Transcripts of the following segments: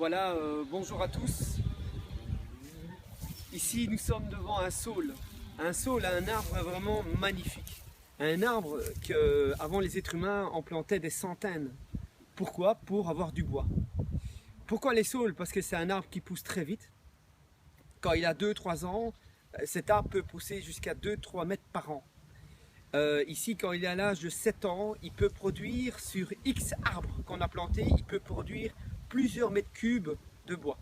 Voilà, bonjour à tous. Ici, nous sommes devant un saule. Un saule, un arbre vraiment magnifique. Un arbre qu'avant les êtres humains en plantaient des centaines. Pourquoi? Pour avoir du bois. Pourquoi les saules? Parce que c'est un arbre qui pousse très vite. Quand il a 2-3 ans, cet arbre peut pousser jusqu'à 2-3 mètres par an. Ici, quand il est à l'âge de 7 ans, il peut produire sur X arbres qu'on a plantés, il peut produire plusieurs mètres cubes de bois.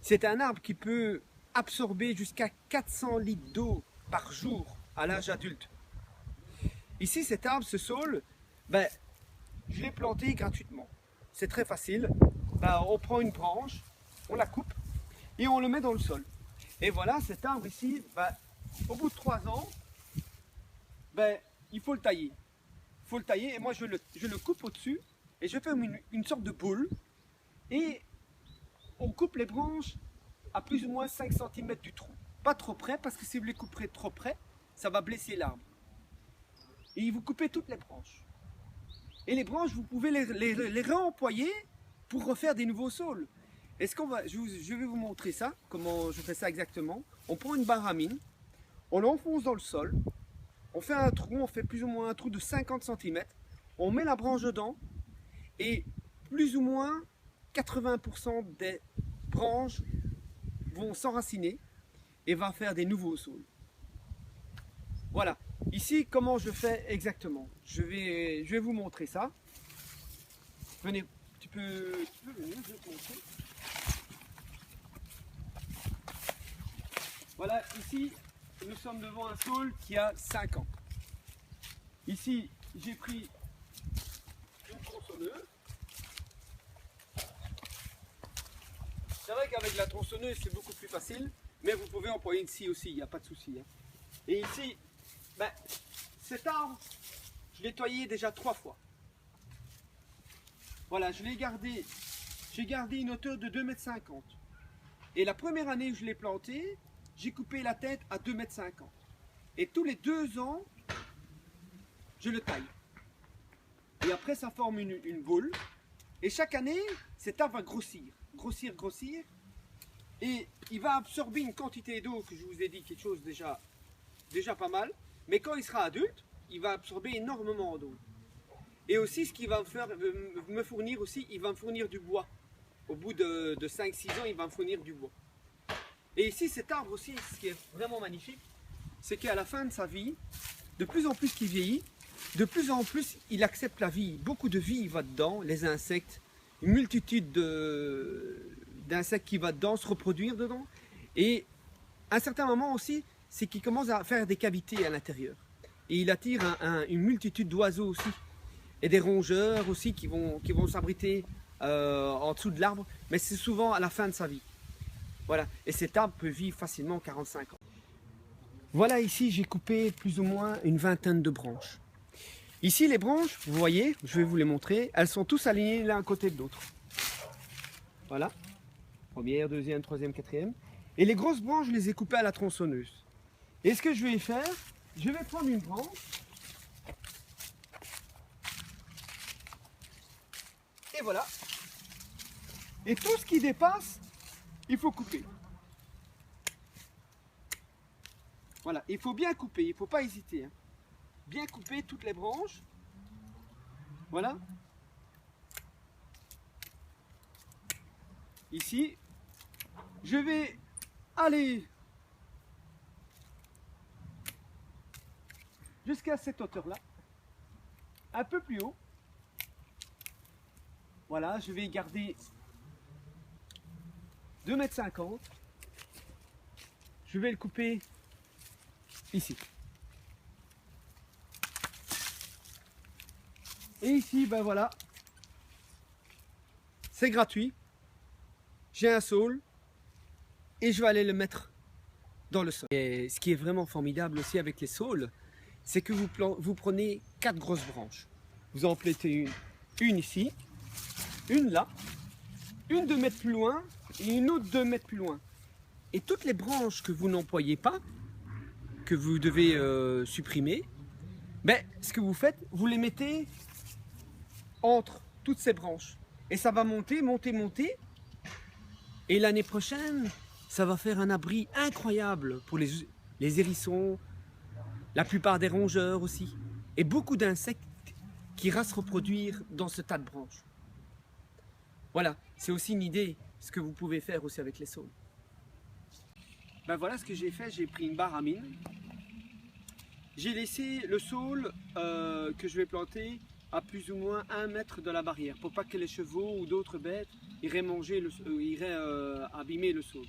C'est un arbre qui peut absorber jusqu'à 400 litres d'eau par jour à l'âge adulte. Ici, cet arbre, ce saule, je l'ai planté gratuitement. C'est très facile. On prend une branche, on la coupe et on le met dans le sol. Et voilà, cet arbre ici, au bout de 3 ans, il faut le tailler. Il faut le tailler et moi je le coupe au-dessus et je fais une sorte de boule et on coupe les branches à plus ou moins 5 cm du tronc. Pas trop près parce que si vous les couperez trop près, ça va blesser l'arbre. Et vous coupez toutes les branches. Et les branches, vous pouvez les réemployer pour refaire des nouveaux saules. Je vais vous montrer ça, comment je fais ça exactement. On prend une barre à mine, on l'enfonce dans le sol, on fait un trou, on fait plus ou moins un trou de 50 cm, on met la branche dedans et plus ou moins 80% des branches vont s'enraciner et va faire des nouveaux saules. Voilà, ici comment je fais exactement. Je vais vous montrer ça. Venez, tu peux venir, je vais te montrer. Voilà, ici nous sommes devant un saule qui a 5 ans. Ici j'ai pris une tronçonneuse. C'est vrai qu'avec la tronçonneuse c'est beaucoup plus facile, mais vous pouvez employer une scie aussi, il n'y a pas de souci. Et ici, cet arbre, je l'ai taillé déjà 3 fois. Voilà, j'ai gardé une hauteur de 2,50 m. Et la première année où je l'ai planté, j'ai coupé la tête à 2,50 m. Et tous les 2 ans, je le taille. Et après, ça forme une boule. Et chaque année, cet arbre va grossir. Grossir. Et il va absorber une quantité d'eau que je vous ai dit, quelque chose déjà pas mal. Mais quand il sera adulte, il va absorber énormément d'eau. Et aussi, ce qu'il va me fournir aussi, il va me fournir du bois. Au bout de 5-6 ans, il va me fournir du bois. Et ici, cet arbre aussi, ce qui est vraiment magnifique, c'est qu'à la fin de sa vie, de plus en plus qu'il vieillit, de plus en plus il accepte la vie. Beaucoup de vie va dedans, les insectes, une multitude d'insectes qui va dedans, se reproduire dedans. Et à un certain moment aussi, c'est qu'il commence à faire des cavités à l'intérieur. Et il attire une multitude d'oiseaux aussi. Et des rongeurs aussi qui vont s'abriter en dessous de l'arbre. Mais c'est souvent à la fin de sa vie. Voilà. Et cet arbre peut vivre facilement 45 ans. Voilà, ici j'ai coupé plus ou moins une vingtaine de branches. Ici les branches, vous voyez, je vais vous les montrer, elles sont tous alignées l'un à côté de l'autre. Voilà. Première, deuxième, troisième, quatrième. Et les grosses branches, je les ai coupées à la tronçonneuse. Et ce que je vais faire, je vais prendre une branche. Et voilà. Et tout ce qui dépasse, il faut couper. Voilà, il faut bien couper, il ne faut pas hésiter. Bien couper toutes les branches. Voilà. Ici, je vais aller jusqu'à cette hauteur-là. Un peu plus haut. Voilà, je vais garder 2,50 m. Je vais le couper ici. Et ici, voilà. C'est gratuit. J'ai un saule. Et je vais aller le mettre dans le sol. Et ce qui est vraiment formidable aussi avec les saules, c'est que vous prenez 4 grosses branches. Vous en plantez une ici, une là, une 2 mètres plus loin et une autre 2 mètres plus loin. Et toutes les branches que vous n'employez pas, que vous devez supprimer, ce que vous faites, vous les mettez entre toutes ces branches. Et ça va monter. Et l'année prochaine, ça va faire un abri incroyable pour les hérissons, la plupart des rongeurs aussi, et beaucoup d'insectes qui iraient se reproduire dans ce tas de branches. Voilà, c'est aussi une idée, ce que vous pouvez faire aussi avec les saules. Ben voilà ce que j'ai fait, j'ai pris une barre à mine. J'ai laissé le saule que je vais planter à plus ou moins 1 mètre de la barrière pour pas que les chevaux ou d'autres bêtes iraient abîmer le saule.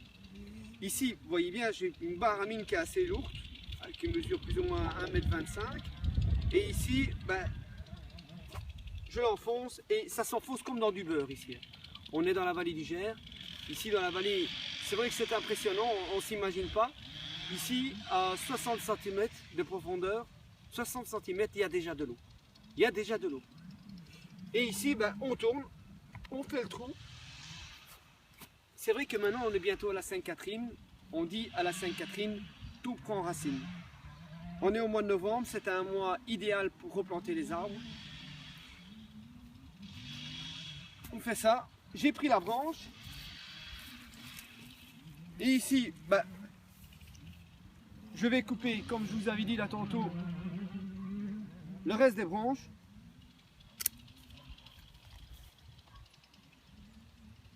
Ici, vous voyez bien, j'ai une barre à mine qui est assez lourde, qui mesure plus ou moins 1,25 m. Et ici, ben, je l'enfonce et ça s'enfonce comme dans du beurre ici. On est dans la vallée du Gers. Ici dans la vallée, c'est vrai que c'est impressionnant, on ne s'imagine pas. Ici, à 60 cm de profondeur, 60 cm, il y a déjà de l'eau. Il y a déjà de l'eau. Et ici, ben, on tourne, on fait le trou. C'est vrai que maintenant, on est bientôt à la Sainte-Catherine. On dit à la Sainte-Catherine, tout prend racine. On est au mois de novembre, c'est un mois idéal pour replanter les arbres. On fait ça. J'ai pris la branche. Et ici, ben, je vais couper, comme je vous avais dit là tantôt, le reste des branches.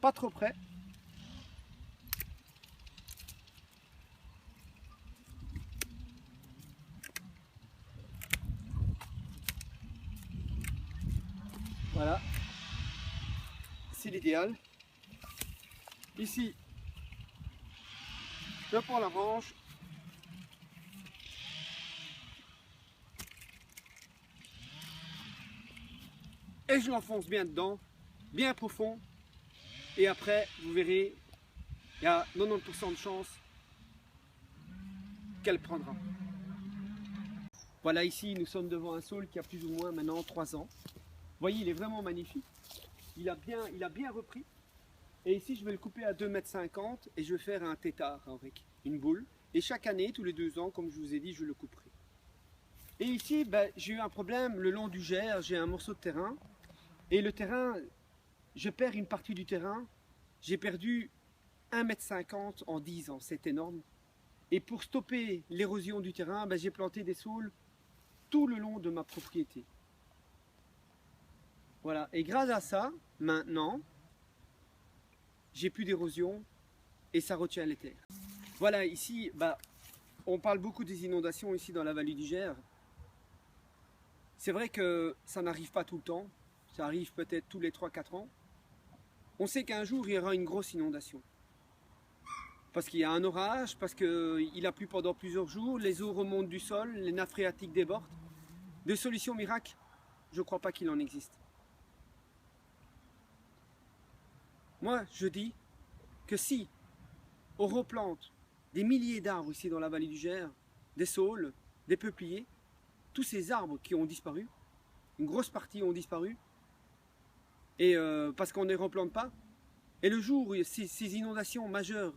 Pas trop près. Voilà. C'est l'idéal. Ici, je prends la branche. Et je l'enfonce bien dedans, bien profond. Et après, vous verrez, il y a 90% de chance qu'elle prendra. Voilà, ici, nous sommes devant un saule qui a plus ou moins maintenant 3 ans. Vous voyez, il est vraiment magnifique. Il a bien repris. Et ici, je vais le couper à 2,50 m et je vais faire un tétard avec une boule. Et chaque année, tous les 2 ans, comme je vous ai dit, je le couperai. Et ici, ben, j'ai eu un problème le long du Gers. J'ai un morceau de terrain. Et le terrain, je perds une partie du terrain. J'ai perdu 1,50 m en 10 ans. C'est énorme. Et pour stopper l'érosion du terrain, ben, j'ai planté des saules tout le long de ma propriété. Voilà. Et grâce à ça, maintenant, j'ai plus d'érosion et ça retient les terres. Voilà, ici, bah, on parle beaucoup des inondations ici dans la vallée du Gers. C'est vrai que ça n'arrive pas tout le temps, ça arrive peut-être tous les 3-4 ans. On sait qu'un jour, il y aura une grosse inondation. Parce qu'il y a un orage, parce qu'il a plu pendant plusieurs jours, les eaux remontent du sol, les nappes phréatiques débordent. De solutions miracles, je ne crois pas qu'il en existe. Moi, je dis que si on replante des milliers d'arbres ici dans la vallée du Gers, des saules, des peupliers, tous ces arbres qui ont disparu, une grosse partie ont disparu, et parce qu'on ne les replante pas, et le jour où ces inondations majeures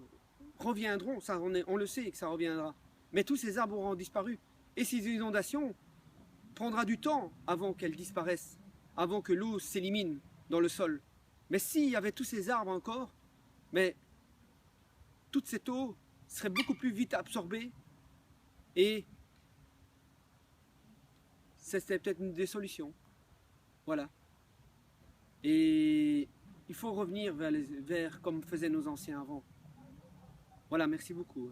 reviendront, ça, on le sait que ça reviendra, mais tous ces arbres auront disparu, et ces inondations prendra du temps avant qu'elles disparaissent, avant que l'eau s'élimine dans le sol. Mais s'il y avait tous ces arbres encore, mais toute cette eau serait beaucoup plus vite absorbée et c'était peut-être une des solutions. Voilà. Et il faut revenir vers comme faisaient nos anciens avant. Voilà, merci beaucoup.